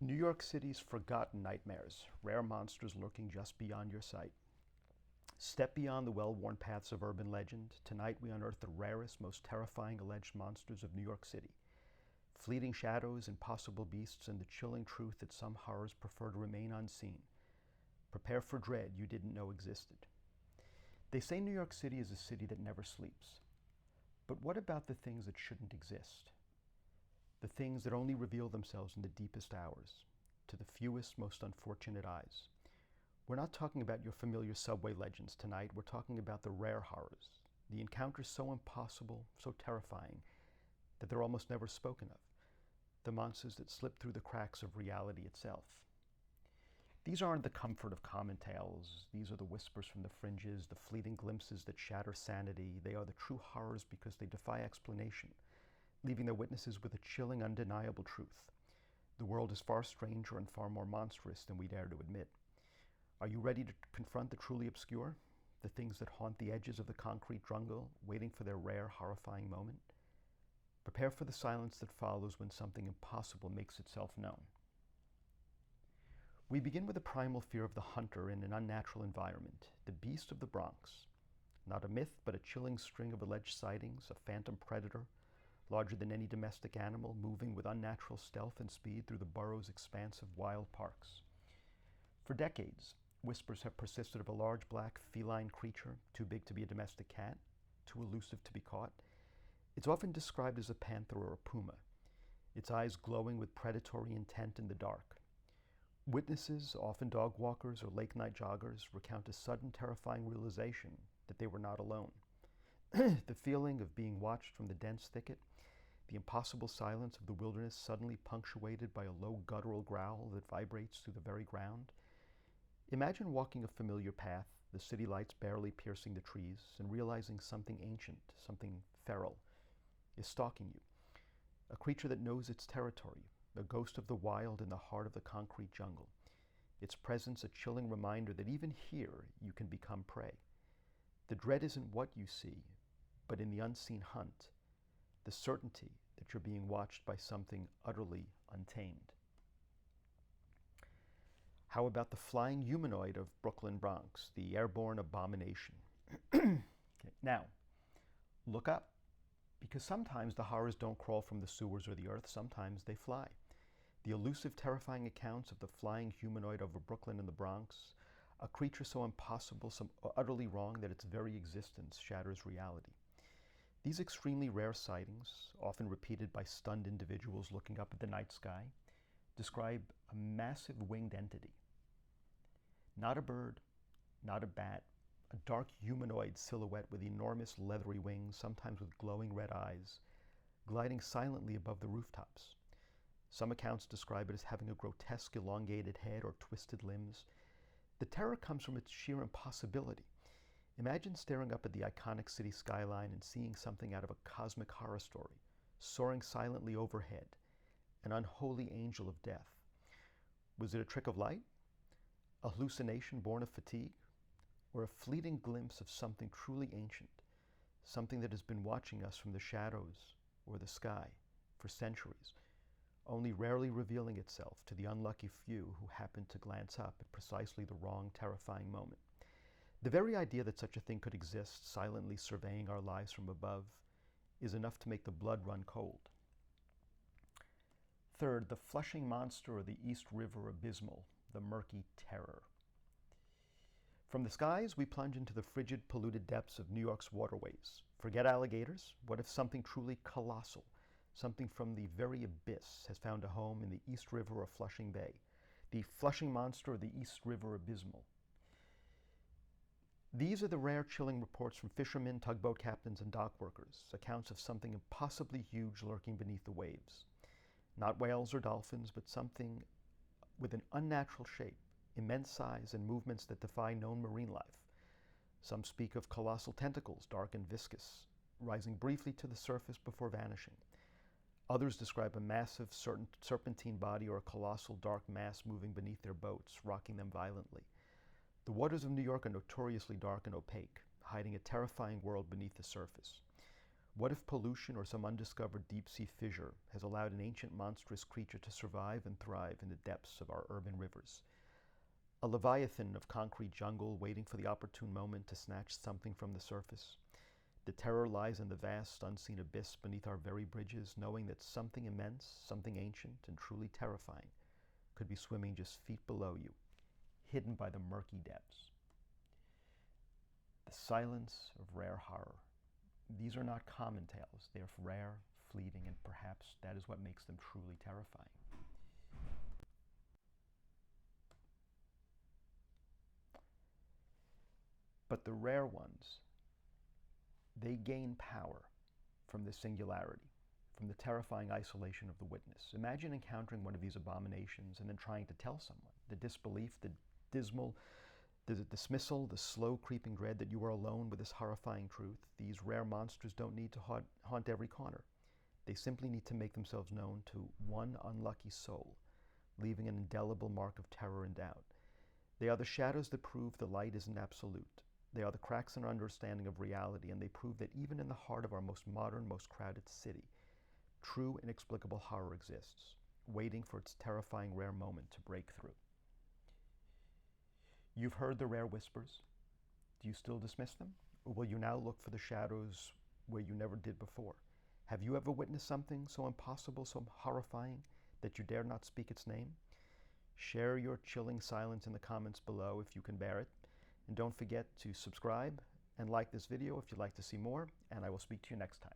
New York City's forgotten nightmares, rare monsters lurking just beyond your sight. Step beyond the well-worn paths of urban legend. Tonight we unearth the rarest, most terrifying alleged monsters of New York City. Fleeting shadows, impossible beasts, and the chilling truth that some horrors prefer to remain unseen. Prepare for dread you didn't know existed. They say New York City is a city that never sleeps. But what about the things that shouldn't exist? The things that only reveal themselves in the deepest hours, to the fewest, most unfortunate eyes. We're not talking about your familiar subway legends tonight. We're talking about the rare horrors, the encounters so impossible, so terrifying, that they're almost never spoken of, the monsters that slip through the cracks of reality itself. These aren't the comfort of common tales. These are the whispers from the fringes, the fleeting glimpses that shatter sanity. They are the true horrors because they defy explanation, leaving their witnesses with a chilling, undeniable truth. The world is far stranger and far more monstrous than we dare to admit. Are you ready to confront the truly obscure? The things that haunt the edges of the concrete jungle, waiting for their rare, horrifying moment? Prepare for the silence that follows when something impossible makes itself known. We begin with the primal fear of the hunter in an unnatural environment, the beast of the Bronx. Not a myth, but a chilling string of alleged sightings, a phantom predator, larger than any domestic animal, moving with unnatural stealth and speed through the borough's expansive wild parks. For decades, whispers have persisted of a large black feline creature, too big to be a domestic cat, too elusive to be caught. It's often described as a panther or a puma, its eyes glowing with predatory intent in the dark. Witnesses, often dog walkers or late-night joggers, recount a sudden terrifying realization that they were not alone. The feeling of being watched from the dense thicket, the impossible silence of the wilderness suddenly punctuated by a low guttural growl that vibrates through the very ground. Imagine walking a familiar path, the city lights barely piercing the trees, and realizing something ancient, something feral, is stalking you. A creature that knows its territory, a ghost of the wild in the heart of the concrete jungle. Its presence a chilling reminder that even here you can become prey. The dread isn't what you see, but in the unseen hunt, the certainty that you're being watched by something utterly untamed. How about the flying humanoid of Brooklyn Bronx, the airborne abomination? Okay. Now, look up, because sometimes the horrors don't crawl from the sewers or the earth, sometimes they fly. The elusive, terrifying accounts of the flying humanoid over Brooklyn and the Bronx, a creature so impossible, so utterly wrong that its very existence shatters reality. These extremely rare sightings, often repeated by stunned individuals looking up at the night sky, describe a massive winged entity. Not a bird, not a bat, a dark humanoid silhouette with enormous leathery wings, sometimes with glowing red eyes, gliding silently above the rooftops. Some accounts describe it as having a grotesque elongated head or twisted limbs. The terror comes from its sheer impossibility. Imagine staring up at the iconic city skyline and seeing something out of a cosmic horror story, soaring silently overhead, an unholy angel of death. Was it a trick of light? A hallucination born of fatigue? Or a fleeting glimpse of something truly ancient, something that has been watching us from the shadows or the sky for centuries, only rarely revealing itself to the unlucky few who happen to glance up at precisely the wrong, terrifying moment. The very idea that such a thing could exist, silently surveying our lives from above, is enough to make the blood run cold. Third, the Flushing Monster or the East River Abysmal, the murky terror. From the skies, we plunge into the frigid, polluted depths of New York's waterways. Forget alligators. What if something truly colossal, something from the very abyss, has found a home in the East River or Flushing Bay? The Flushing Monster or the East River Abysmal. These are the rare, chilling reports from fishermen, tugboat captains, and dock workers, accounts of something impossibly huge lurking beneath the waves. Not whales or dolphins, but something with an unnatural shape, immense size, and movements that defy known marine life. Some speak of colossal tentacles, dark and viscous, rising briefly to the surface before vanishing. Others describe a massive serpentine body or a colossal dark mass moving beneath their boats, rocking them violently. The waters of New York are notoriously dark and opaque, hiding a terrifying world beneath the surface. What if pollution or some undiscovered deep-sea fissure has allowed an ancient monstrous creature to survive and thrive in the depths of our urban rivers? A leviathan of concrete jungle waiting for the opportune moment to snatch something from the surface? The terror lies in the vast, unseen abyss beneath our very bridges, knowing that something immense, something ancient and truly terrifying could be swimming just feet below you, hidden by the murky depths. The silence of rare horror. These are not common tales. They are rare, fleeting, and perhaps that is what makes them truly terrifying. But the rare ones, they gain power from this singularity, from the terrifying isolation of the witness. Imagine encountering one of these abominations and then trying to tell someone. The disbelief, the dismal, the dismissal, the slow creeping dread that you are alone with this horrifying truth. These rare monsters don't need to haunt every corner. They simply need to make themselves known to one unlucky soul, leaving an indelible mark of terror and doubt. They are the shadows that prove the light isn't absolute. They are the cracks in our understanding of reality, and they prove that even in the heart of our most modern, most crowded city, true inexplicable horror exists, waiting for its terrifying rare moment to break through. You've heard the rare whispers. Do you still dismiss them? Or will you now look for the shadows where you never did before? Have you ever witnessed something so impossible, so horrifying, that you dare not speak its name? Share your chilling silence in the comments below if you can bear it. And don't forget to subscribe and like this video if you'd like to see more, and I will speak to you next time.